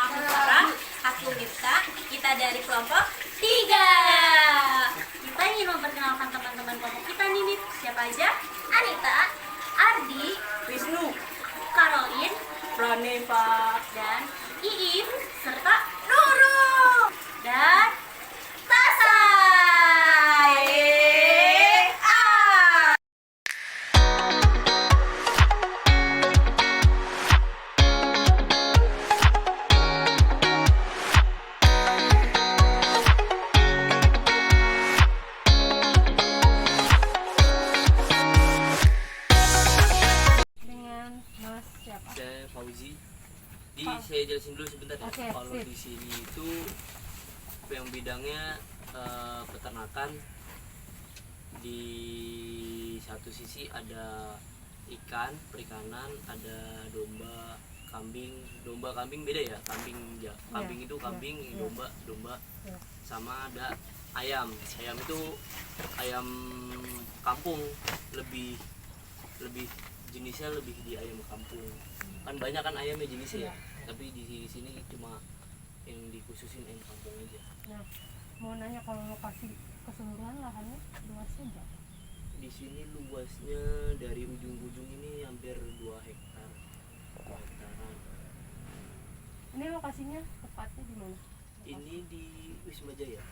Aku Sarah. Aku Lifta. Kita dari kelompok 3. Kita ingin memperkenalkan teman-teman kelompok kita nih. Siapa aja? Anita, Ardi, Wisnu, Caroline, Praneva, dan Iin, serta Nurul dan Tasa. Dengan Mas siapa? Saya Fauzi. Saya jelasin dulu sebentar ya. Oke, Kalau sip. di sini itu yang bidangnya peternakan. Di satu sisi ada ikan, perikanan, ada domba, kambing. Domba kambing beda ya. Kambing itu kambing, iya. domba. Iya. Sama ada ayam. Ayam itu ayam kampung, lebih jenisnya lebih di ayam kampung. Kan banyak kan ayamnya jenisnya ya. Tapi di sini cuma yang dikhususin ayam kampung aja. Nah, mau nanya kalau lokasi keseluruhan lahannya luasnya berapa? Di sini luasnya dari ujung-ujung ini hampir 2 hektar. 2 hektaran. Ini lokasinya tepatnya di mana? Ini di Wisma Jaya.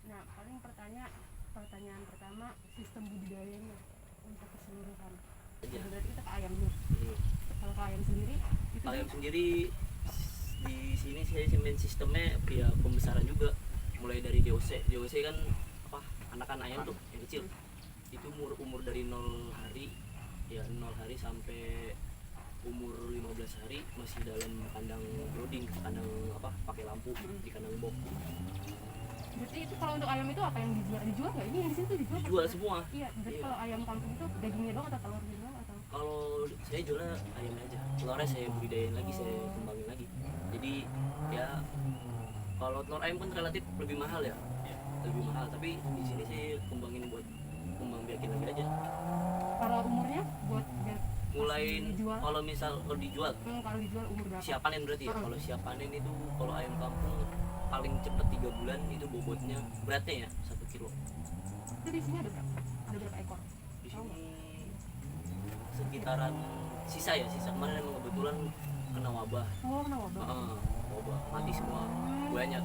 Nah, paling pertanyaan pertama sistem budidayanya untuk keseluruhan. Aja. Berarti kita ke ayam dulu. Hmm. Kalau ke ayam sendiri itu Ayam sendiri di sini saya main sistemnya ya pembesaran juga. Mulai dari DOC. DOC kan apa? Anakan ayam tuh yang kecil. Itu umur dari 0 hari ya 0 hari sampai umur 15 hari masih dalam kandang brooding, kandang apa? Pakai lampu di kandang box. berarti itu kalau untuk ayam itu apa yang dijual nggak? Ini yang di sini tuh dijual. Dijual apa? semua. Iya, berarti Iya. kalau ayam kampung itu dagingnya doang atau telurnya doang atau? Kalau saya jualnya ayamnya aja, telurnya saya budidayain lagi, saya kembangin lagi. Jadi ya kalau telur ayam kan relatif lebih mahal ya, lebih mahal. Tapi di sini saya kembangin buat kembang biakin lagi aja. Kalau umurnya buat Mulai dijual? kalau misal kalau dijual Kalau dijual umur berapa? siap panen berarti ya. Kalau siap panen itu kalau ayam kampung paling cepet 3 bulan itu bobotnya beratnya ya 1 kilo. Itu di sini ada berapa? Ada berapa ekor? Di sini sekitaran sisa kemarin emang kebetulan kena wabah. Oh, kena wabah. Wabah mati semua banyak.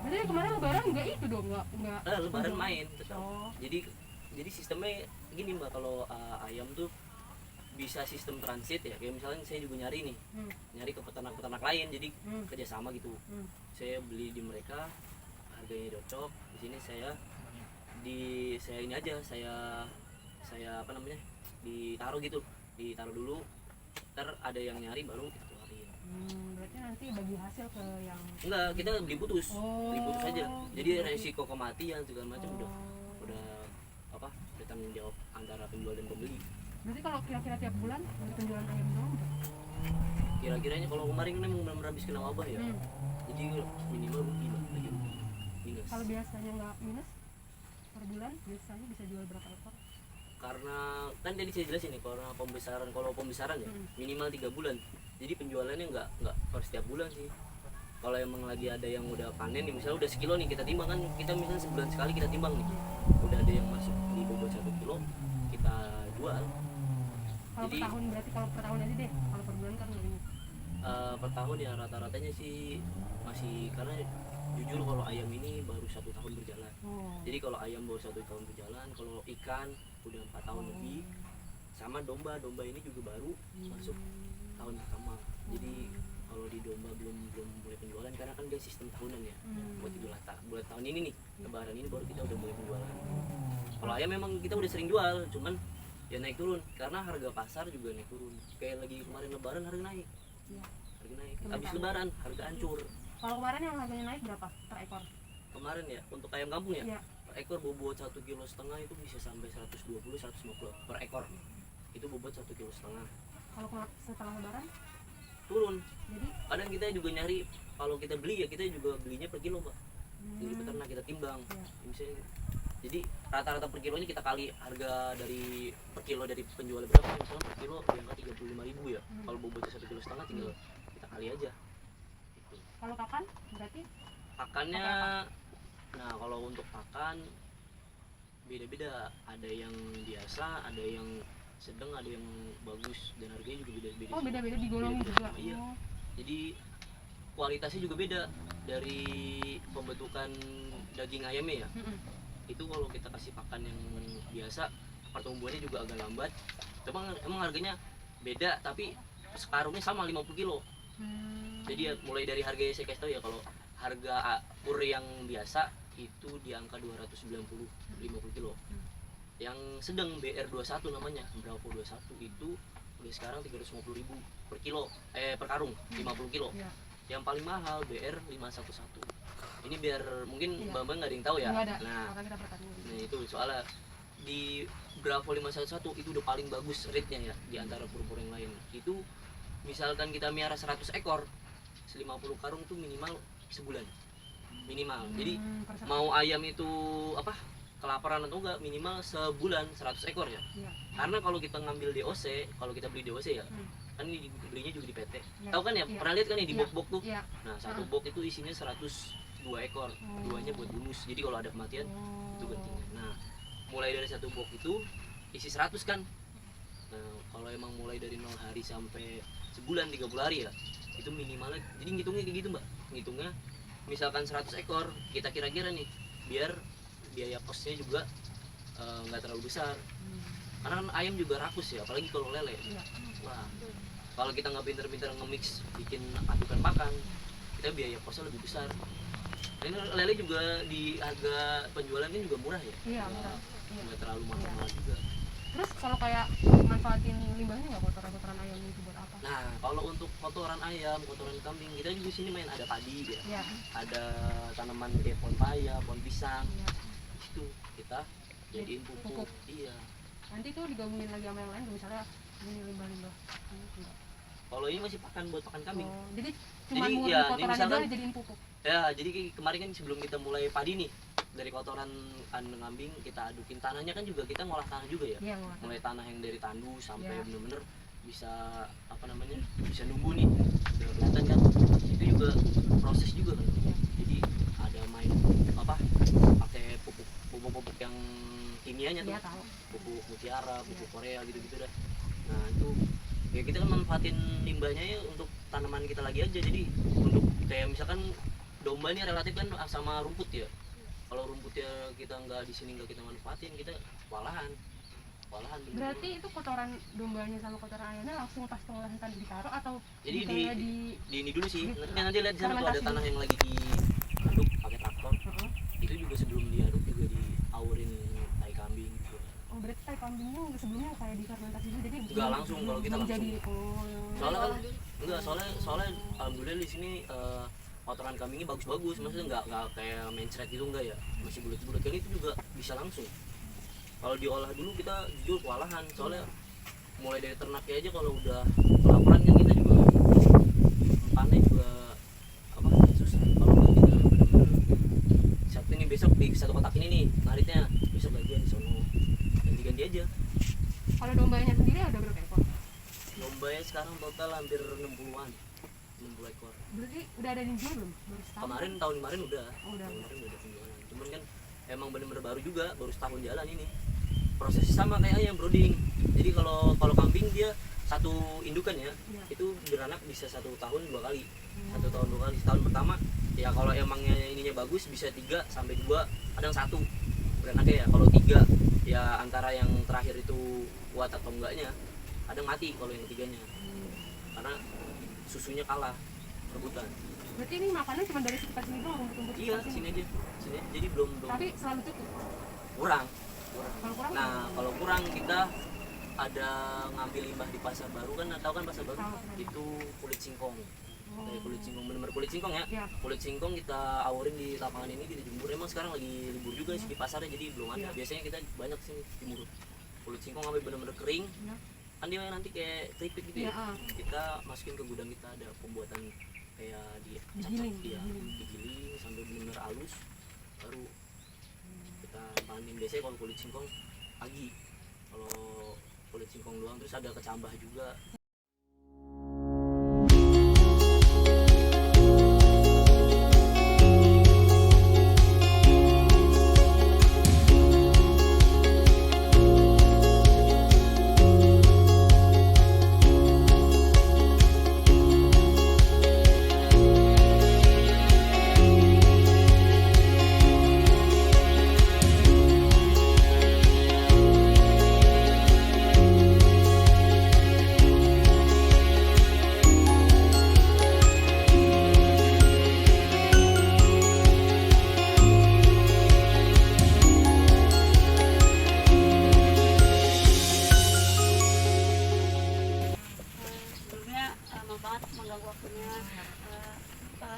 Berarti kemarin lebaran nggak itu dong, nggak. Lebaran main tetap. Oh. Jadi sistemnya gini mbak, kalau ayam tuh bisa sistem transit ya, kayak misalnya saya juga nyari nih, nyari ke peternak lain, jadi kerjasama gitu. Saya beli di mereka, harganya cocok. Di sini saya ini aja, saya apa namanya, ditaruh gitu, ditaruh dulu. Ntar ada yang nyari baru kita keluarin. Berarti nanti bagi hasil ke yang Enggak, kita beli putus aja. Jadi gitu. resiko kematian segala macam udah apa, udah tanggung jawab antara penjual dan pembeli. Berarti kalau kira-kira tiap bulan ada penjualan ayam doang berapa? Kira-kiranya kalau kemarin kan emang benar-benar habis kena wabah ya, jadi minimal rugi lah, lagi rugi minus. Kalau biasanya nggak minus per bulan biasanya bisa jual berapa ekor? Karena kan tadi saya jelasin nih, kalau pembesaran ya minimal 3 bulan, jadi penjualannya nggak per setiap bulan sih. Kalau emang lagi ada yang udah panen nih, misalnya udah sekilo nih kita timbang kan, kita misalnya sebulan sekali kita timbang nih, udah ada yang masuk di bobot 1 kilo kita jual. Kalau Jadi per tahun berarti kalau per tahun aja deh, kalau per bulan kan nggak minus. per tahun ya rata-ratanya sih masih, karena jujur kalau ayam ini baru 1 tahun berjalan. Jadi kalau ayam baru 1 tahun berjalan, kalau ikan udah 4 tahun lebih, sama domba ini juga baru masuk tahun pertama. Jadi kalau di domba belum mulai penjualan karena kan dia sistem tahunan ya. Buat tahun ini nih, lebaran ini baru kita udah mulai penjualan. Kalau ayam memang kita udah sering jual, cuman ya naik turun karena harga pasar juga naik turun. Kayak lagi kemarin lebaran harga naik. Iya. Harga naik. Habis lebaran harga hancur. Kalau kemarin yang harganya naik berapa per ekor? Kemarin ya untuk ayam kampung ya. Iya. Per ekor bobot 1,5 kilo itu bisa sampai 120-150 per ekor. Itu bobot 1,5 kilo. Kalau setelah lebaran Turun. jadi Kadang kita juga nyari, kalau kita beli ya kita juga belinya per kilo, Mbak. Jadi peternak kita timbang. Iya. Misalnya, jadi rata-rata per kilonya kita kali harga dari per kilo dari penjual berapa, misalnya per kilo di angka 35.000 ya. Kalau bobotnya 1,5 kilo tinggal kita kali aja. Gitu. Kalau pakan berarti Pakannya, nah kalau untuk pakan beda-beda, ada yang biasa, ada yang sedang, ada yang bagus, dan harganya juga beda-beda. oh beda-beda digolongin Beda-beda, juga. iya. Oh. Jadi kualitasnya juga beda dari pembentukan daging ayamnya ya. Mm-mm. Itu kalau kita kasih pakan yang biasa, pertumbuhannya juga agak lambat. Emang harganya beda, tapi sekarungnya sama 50 kilo. Jadi ya, mulai dari harganya saya kasih tahu ya, kalau harga pur yang biasa itu di angka 290 50 kilo. Yang sedang BR21 namanya, Bravo 21 itu udah sekarang 350.000 per kilo, per karung 50 kilo. Iya. Yang paling mahal BR 511. Ini biar mungkin Iya. Bambang nggak ada yang tahu ya. Nggak ada. Nah, Maka kita bertanya. nah itu soalnya di Bravo 511 itu udah paling bagus rate-nya ya di antara pur-pur yang lain. Itu misalkan kita miara 100 ekor, 50 karung tuh minimal sebulan. Minimal. Jadi mau ayam itu apa? Kelaparan atau enggak, minimal sebulan 100 ekor ya. Iya. Karena kalau kita ngambil DOC, kalau kita beli DOC ya, Hmm. kan ini belinya juga di PT. Iya. Tahu kan ya? Iya. Pernah lihat kan ya di Iya. box-box tuh? Iya. Nah, satu box itu isinya 102 ekor. Duanya buat bonus. Jadi kalau ada kematian itu penting. Nah, mulai dari satu box itu isi 100 kan. Nah, kalau emang mulai dari 0 hari sampai sebulan 30 hari ya, itu minimalnya. Jadi ngitungnya kayak gitu, Mbak. Ngitungnya misalkan 100 ekor, kita kira-kira nih biar biaya kosnya juga nggak terlalu besar. Karena kan ayam juga rakus ya, apalagi kalau lele. Iya. Wah, kalau kita nggak pinter-pinter nge-mix bikin adukan pakan, kita biaya kosnya lebih besar. Dan ini lele juga di harga penjualannya juga murah ya. Iya, murah. Iya. Nggak terlalu mahal juga. Terus kalau kayak manfaatin limbahnya nggak, kotoran-kotoran ayam itu buat apa? Nah, kalau untuk kotoran ayam, kotoran kambing, kita juga sini main ada padi ya. Iya. Ada tanaman kayak pohon paya, pohon pisang. Iya. Itu kita jadiin pupuk. Pupuk. Iya. Nanti tuh digabungin lagi sama yang lain, misalnya ini limbah-limbah. Kalau ini masih pakan buat pakan kambing. Oh, jadi cuma Jadi, murni ya, ini kotorannya misalkan- doang dijadiin pupuk. Ya, jadi kemarin kan sebelum kita mulai padi nih, dari kotoran kandang kambing kita adukin, tanahnya kan juga kita ngolah tanah juga ya. Iya, ngolah. Mulai tanah yang dari tandu sampai Iya. bener-bener bisa apa namanya, bisa numbuh nih, udah kelihatan kan. Itu juga proses juga kan. Iya. Jadi ada main apa, pakai pupuk yang kimianya Iya, tuh, tahu. pupuk mutiara, pupuk Iya. Korea gitu-gitu dah. Nah itu ya kita kan manfaatin limbahnya ya untuk tanaman kita lagi aja. Jadi untuk kayak misalkan domba ini relatif kan sama rumput ya. Kalau rumputnya kita nggak di sini nggak kita manfaatin, kita kewalahan bener-bener. Berarti itu kotoran dombanya sama kotoran ayamnya langsung pas pengolahan tadi ditaruh atau Jadi misalnya di ini dulu sih. di- Nanti lihat di sana tuh ada fermentasi tanah dulu. yang lagi diaduk pakai traktor. Heeh. Itu juga sebelum diaduk juga diaurin tai kambing gitu. Oh, berarti tai kambingnya sebelumnya kayak difermentasi dulu, jadi Nggak langsung, kalau kita belum jadi. langsung. Oh, Soalnya kan enggak, soalnya alhamdulillah di sini kotoran kambingnya bagus-bagus, maksudnya nggak kayak mencret gitu, enggak ya, masih bulat-bulat. Kan itu juga bisa langsung. Kalau diolah dulu kita jujur kewalahan, soalnya mulai dari ternaknya aja kalau udah kelaparan kan kita juga empannya juga apa susah. Kalau nggak kita benar-benar Sabtu ini besok di satu kotak ini nih ngaritnya, besok gajian di sono, ganti-ganti aja. kalau dombanya sendiri ada berapa ekor? Lombanya sekarang total hampir 60-an, 60 ekor. Berarti udah ada yang jual belum? Baru setahun? Tahun kemarin udah. Oh, udah. Tahun kemarin udah ada penjualan. Cuman kan emang bener-bener baru juga, baru setahun jalan ini. Prosesnya sama kayak ayam brooding. Jadi kalau kambing dia satu indukan ya, Iya. itu beranak bisa 1 tahun 2 kali. 1 tahun 2 kali. Setahun pertama ya kalau emangnya ininya bagus bisa 3 sampai 2, kadang 1 beranaknya ya. Kalau 3 ya antara yang terakhir itu kuat atau enggaknya, kadang mati kalau yang 3-nya. Karena susunya kalah rebutan. Berarti ini makannya cuma dari sekitar sini doang, rumput-rumput Iya, sekitar sini aja. Sini. Jadi belum Tapi selalu cukup. kurang. Kalau kurang? Nah, kalau kurang kita ada ngambil limbah di pasar baru kan, tahu kan pasar baru? Tahu. Itu kulit singkong. Oh. Kayak kulit singkong, bener-bener kulit singkong ya. Iya. Kulit singkong kita aworin di lapangan ini, kita jemur. Emang sekarang lagi libur juga sih di pasarnya, jadi belum ada. Iya. Biasanya kita banyak sih jemur kulit singkong sampai bener-bener kering. Iya. Kan dia nanti kayak keripik gitu Iya, ya. Kita masukin ke gudang, kita ada pembuatan kayak di Digiling, iya, digiling. digiling sampai bener-bener halus, baru kita panen. Biasanya kalau kulit singkong pagi, kalau kulit singkong doang, terus ada kecambah juga.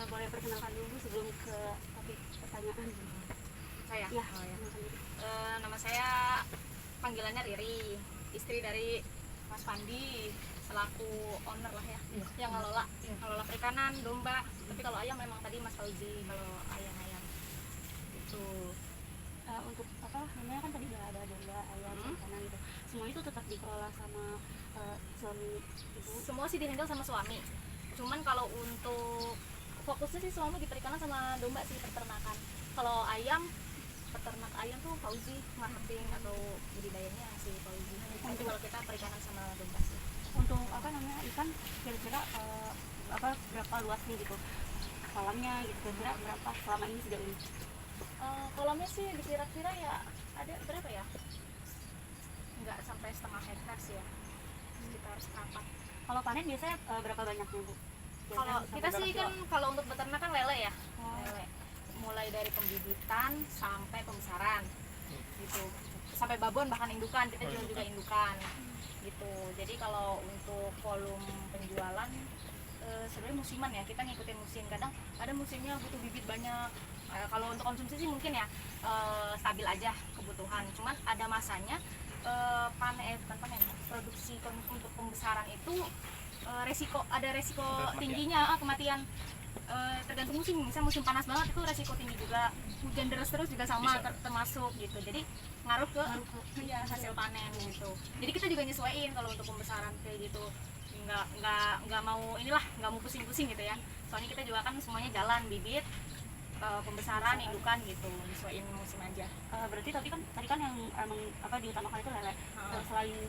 Boleh perkenalkan dulu sebelum ke topik pertanyaan. Saya. Ya, Oh, ya. perkenalkan dulu. Nama saya panggilannya Riri, istri dari Mas Pandi, selaku owner lah ya, yang ngelola perikanan, domba. Tapi kalau ayam memang tadi Mas Fauzi, kalau ayam-ayam itu. Untuk apa namanya kan tadi udah ada domba, ayam, perikanan gitu. Semua itu tetap dikelola sama suami ibu. Semua sih dihandle sama suami. Cuman kalau untuk fokusnya sih suami di perikanan sama domba sih, peternakan. Kalau ayam, peternak ayam tuh Fauzi, marketing atau budidayanya si Fauzi. Tapi kalau kita perikanan sama domba sih. Untuk apa namanya ikan kira-kira berapa luas nih gitu kolamnya gitu, kira-kira berapa selama ini sejauh ini? Kolamnya sih dikira-kira ya ada berapa ya? Nggak sampai setengah hektar sih ya, sekitar seperempat. Kalau panen biasanya berapa banyaknya Bu? Kalau Biasanya kita sampai sih berapa kan kilo? kalau untuk beternak kan lele ya, lele. Mulai dari pembibitan sampai pembesaran gitu, sampai babon bahkan indukan, kita jual juga indukan gitu. Jadi kalau untuk volume penjualan sebenarnya musiman ya, kita ngikutin musim. Kadang ada musimnya butuh bibit banyak. Kalau untuk konsumsi sih mungkin ya stabil aja kebutuhan. Cuman ada masanya bukan panen, produksi untuk pembesaran itu ada resiko tingginya kematian. Tergantung musim, misalnya musim panas banget itu resiko tinggi juga, hujan deras terus juga sama termasuk gitu. Jadi ngaruh ke ya, hasil panen gitu. Jadi kita juga nyesuaiin kalau untuk pembesaran kayak gitu, nggak mau nggak mau pusing-pusing gitu ya. Soalnya kita juga kan semuanya jalan bibit, pembesaran, indukan gitu, nyesuaiin musim aja. Berarti tadi kan yang emang diutamakan itu lele. Selain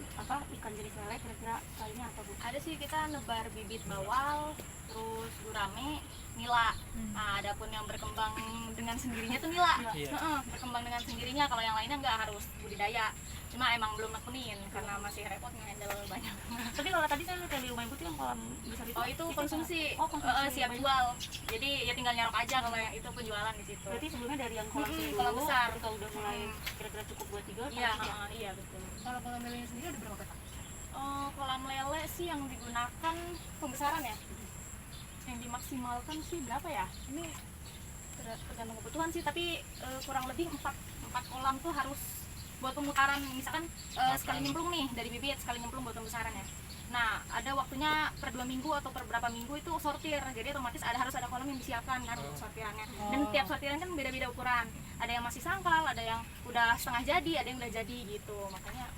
ikan jenis lele, kira-kira lainnya apa Bu? Ada sih kita nebar bibit bawal, terus gurame, nila. Nah, adapun yang berkembang dengan sendirinya tuh nila. Berkembang dengan sendirinya. Kalau yang lainnya nggak harus budidaya. Cuma emang belum nekunin karena masih repot ngehandle banyak. Tapi kalau tadi saya lihat di rumah Ibu tuh yang kolam besar itu. Oh itu konsumsi. Konsumsi. Siap jual. Jadi ya tinggal nyarok aja kalau yang itu penjualan di situ. Berarti sebelumnya dari yang kolam kecil kolam dulu, besar. ketika udah mulai kira-kira cukup buat tiga. Iya, iya betul. Kalau kolam lelenya sendiri ada berapa petak? Kolam lele sih yang digunakan pembesaran ya. Yang dimaksimalkan sih berapa ya? Ini tergantung kebutuhan sih, tapi kurang lebih 4 kolam tuh harus buat pemutaran. Misalkan sekali nyemplung nih dari bibit, sekali nyemplung buat pembesaran ya. Nah, ada waktunya per 2 minggu atau per berapa minggu itu sortir. Jadi otomatis harus ada kolam yang disiapkan kan untuk sortirannya. Dan tiap sortiran kan beda-beda ukuran. Ada yang masih sangkal, ada yang udah setengah jadi, ada yang udah jadi gitu. Makanya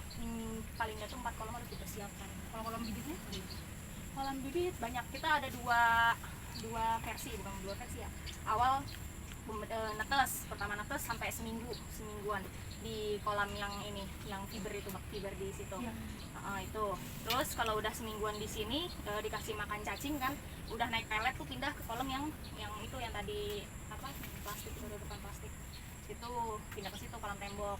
paling nggak tuh 4 kolam harus dipersiapkan. Kalau kolam bibitnya? Kolam bibit banyak. Kita ada dua versi, bukan dua versi ya. Awal netes, pertama netes sampai semingguan di kolam yang ini, yang fiber itu, bak fiber di situ. Itu. Terus kalau udah semingguan di sini dikasih makan cacing kan, udah naik pelet tuh pindah ke kolam yang itu yang tadi plastik, itu depan plastik. Itu pindah ke situ kolam tembok.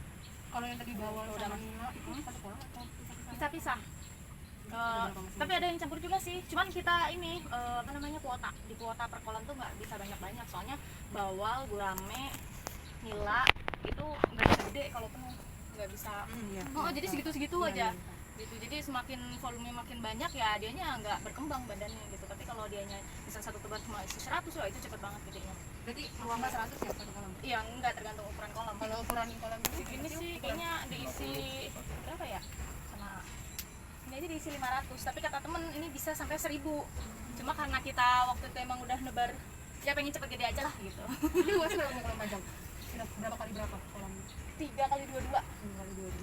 Kalau yang tadi bawah Udah sama masuk. nila itu satu kolam atau Pisah-pisah. Tapi ada yang campur juga sih, cuman kita ini kuota di kuota per kolam tuh nggak bisa banyak-banyak, soalnya bawal, gurame, nila itu nggak bisa gede kalau penuh, nggak bisa. Jadi segitu-segitu aja gitu. Jadi semakin volume makin banyak ya dianya nggak berkembang badannya gitu. Tapi kalau dianya misal satu tebar cuma isi 100 ya itu cepet banget gedenya. Berarti maksimal 100 ya satu kolam? Iya, enggak tergantung ukuran kolam. Kalau ukuran kolam Ini sih kayaknya diisi berapa ya? Ini aja diisi 500, tapi kata temen ini bisa sampai 1000. Cuma karena kita waktu itu emang udah nebar, ya pengen cepet gede aja lah gitu. Ini luasnya berapa kolam panjang? Berapa kali berapa kolam? 3 kali 22,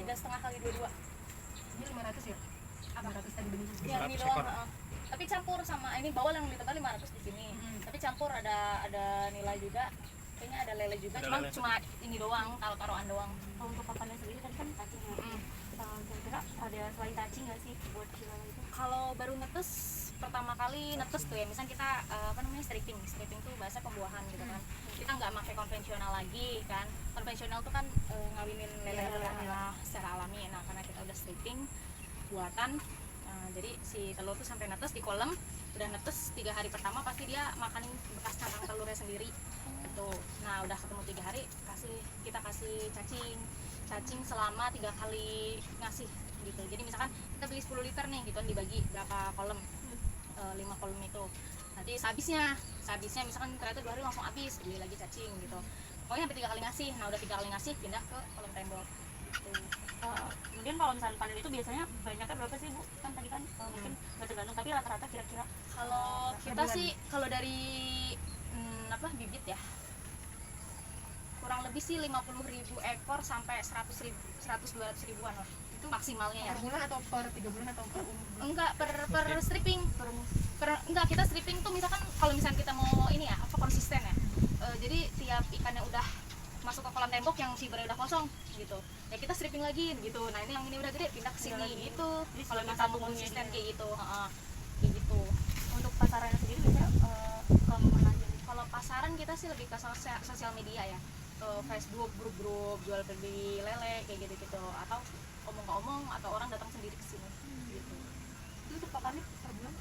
3,5 kali 22. Ini 500 ya? 500 tadi benih. Yang ini doang, tapi campur sama ini bawal yang ditebal 500 di sini. Tapi campur ada nilai juga, kayaknya ada lele juga, cuma ini doang, taruhan doang. Kalau untuk pakannya sendiri tadi kan cacing ya. Kira-kira ada selain cacing nggak sih buat si lele itu? Kalau baru netes pertama kali netes tuh ya, misalnya kita stripping tuh bahasa pembuahan gitu kan. Kita nggak pakai konvensional lagi kan. Konvensional tuh kan ngawinin lele secara alami. Nah, karena kita udah stripping buatan, jadi si telur tuh sampai netes di kolam, udah netes 3 hari pertama pasti dia makanin bekas cangkang telurnya sendiri gitu. Nah, udah ketemu 3 hari kita kasih cacing selama 3 kali ngasih gitu. Jadi misalkan kita beli 10 liter nih gitu kan, dibagi berapa kolam, 5 kolam itu nanti sehabisnya misalkan ternyata 2 hari langsung habis, beli lagi cacing gitu. Pokoknya sampai 3 kali ngasih. Nah udah 3 kali ngasih pindah ke kolam tembok gitu. Kemudian kalau misalnya panen itu biasanya banyaknya berapa sih Bu? Kan tadi kan mungkin nggak tergantung, tapi rata-rata kira-kira Kalau kita sih kalau dari bibit ya kurang lebih sih 50.000 ekor sampai 100.000 100-200 ribuan lah, itu maksimalnya ya. Per bulan atau per 3 bulan atau per Enggak, per stripping. Enggak, kita stripping tuh misalkan kalau misalnya kita mau ini ya, konsisten ya. Jadi tiap ikan yang udah masuk ke kolam tembok yang fibernya udah kosong gitu, ya kita stripping lagi gitu. Nah ini yang ini udah gede pindah ke sini gitu. Kalau kita mau konsisten kayak gitu, kayak gitu. untuk pasarannya sendiri biasanya Kalau pasaran kita sih lebih ke sosial media ya, Facebook, grup-grup jual beli lele kayak gitu-gitu, atau omong ke omong atau orang datang sendiri ke sini gitu. itu untuk pakannya per bulan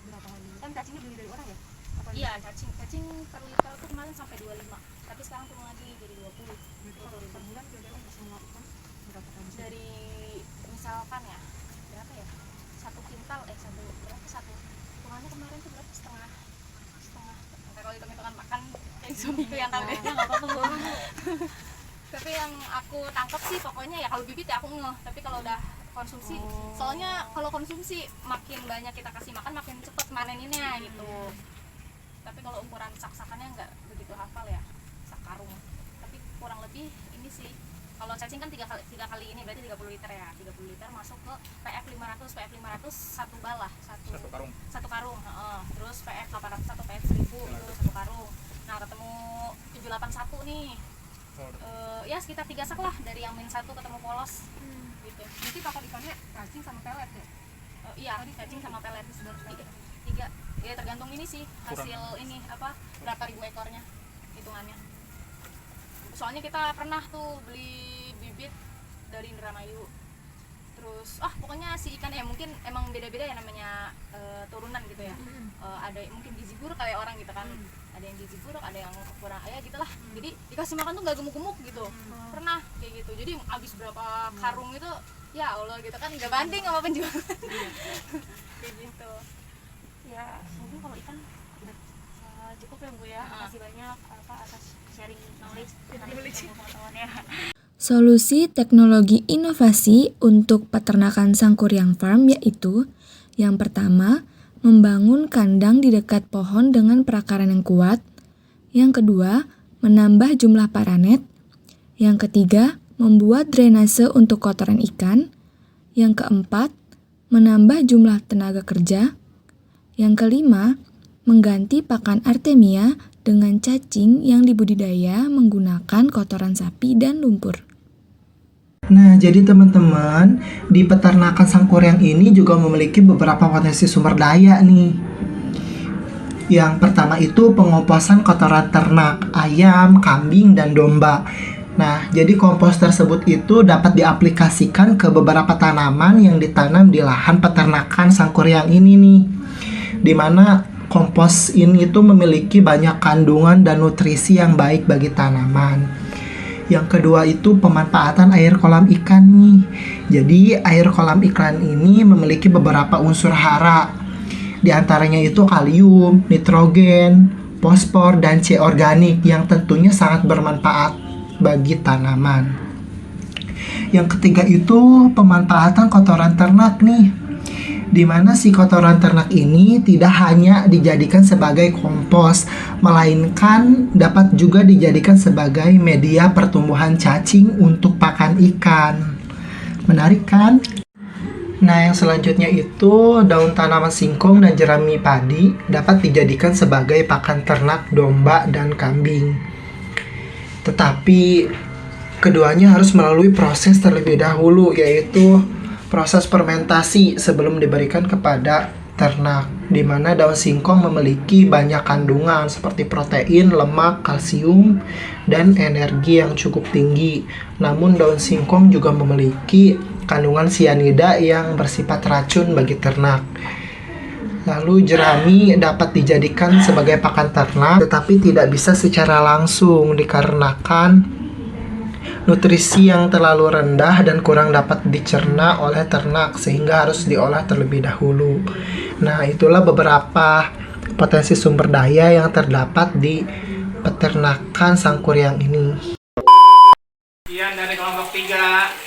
berapa kali? Kan cacingnya beli dari orang ya? Apa Iya, cacing per liter tuh kemarin sampai 25, tapi sekarang turun lagi jadi 20. per bulan kira-kira untuk semua ikan berapa kali? Dari misalkan ya berapa ya, satu hitungannya kemarin tuh berapa, setengah kalau hitung-hitungan makan kayak suamiku yang tahu deh. nggak apa-apa Bu. Tapi yang aku tangkap sih pokoknya ya kalau bibit ya aku ngeh, tapi kalau udah konsumsi, soalnya kalau konsumsi makin banyak kita kasih makan makin cepet maneninnya gitu. Tapi kalau ukuran sak-sakannya nggak begitu hafal ya, sak karung. Tapi kurang lebih ini sih, kalau cacing kan 3 kali ini berarti 30 liter ya, 30 liter masuk ke PF 500 satu bal lah, satu karung, terus PF 800 atau PF 1000 itu satu karung. Nah ketemu 781 nih, ya sekitar 3 sak lah dari yang min 1 ketemu polos gitu. Jadi pakan ikannya cacing sama pelet ya? Iya, cacing sama pelet tiga. Ya tergantung ini sih hasil ini berapa ribu ekornya hitungannya. Soalnya kita pernah tuh beli bibit dari Indramayu, terus pokoknya si ikan mungkin emang beda-beda ya namanya, turunan gitu ya. Ada mungkin gizi buruk kayak orang gitu kan, ada yang gizi buruk, ada yang kurang gitulah. Jadi dikasih makan tuh nggak gemuk-gemuk gitu. Pernah kayak gitu, jadi habis berapa karung itu ya Allah gitu kan, nggak banding sama penjual. Kayak gitu Ya mungkin kalau ikan udah cukup ya Bu ya. Makasih banyak atas sharing knowledge dan pengetahuannya. Solusi teknologi inovasi untuk peternakan Sangkuriang Farm yaitu yang pertama, membangun kandang di dekat pohon dengan perakaran yang kuat. Yang kedua, menambah jumlah paranet. Yang ketiga, membuat drainase untuk kotoran ikan. Yang keempat, menambah jumlah tenaga kerja. Yang kelima, mengganti pakan Artemia dengan cacing yang dibudidaya menggunakan kotoran sapi dan lumpur. Nah, jadi teman-teman, di peternakan Sangkuriang ini juga memiliki beberapa potensi sumber daya nih. Yang pertama itu pengomposan kotoran ternak, ayam, kambing, dan domba. Nah, jadi kompos tersebut itu dapat diaplikasikan ke beberapa tanaman yang ditanam di lahan peternakan Sangkuriang ini nih. Di mana kompos ini itu memiliki banyak kandungan dan nutrisi yang baik bagi tanaman. Yang kedua itu pemanfaatan air kolam ikan nih. Jadi air kolam ikan ini memiliki beberapa unsur hara. Di antaranya itu kalium, nitrogen, fosfor, dan C organik yang tentunya sangat bermanfaat bagi tanaman. Yang ketiga itu pemanfaatan kotoran ternak nih. Di mana si kotoran ternak ini tidak hanya dijadikan sebagai kompos, melainkan dapat juga dijadikan sebagai media pertumbuhan cacing untuk pakan ikan. Menarik kan? Nah, yang selanjutnya itu daun tanaman singkong dan jerami padi dapat dijadikan sebagai pakan ternak domba dan kambing. Tetapi keduanya harus melalui proses terlebih dahulu, yaitu proses fermentasi sebelum diberikan kepada ternak, di mana daun singkong memiliki banyak kandungan seperti protein, lemak, kalsium, dan energi yang cukup tinggi. Namun daun singkong juga memiliki kandungan sianida yang bersifat racun bagi ternak. Lalu jerami dapat dijadikan sebagai pakan ternak, tetapi tidak bisa secara langsung dikarenakan nutrisi yang terlalu rendah dan kurang dapat dicerna oleh ternak, sehingga harus diolah terlebih dahulu. Nah, itulah beberapa potensi sumber daya yang terdapat di peternakan sangkuriang ini. Sekian dari kelompok 3.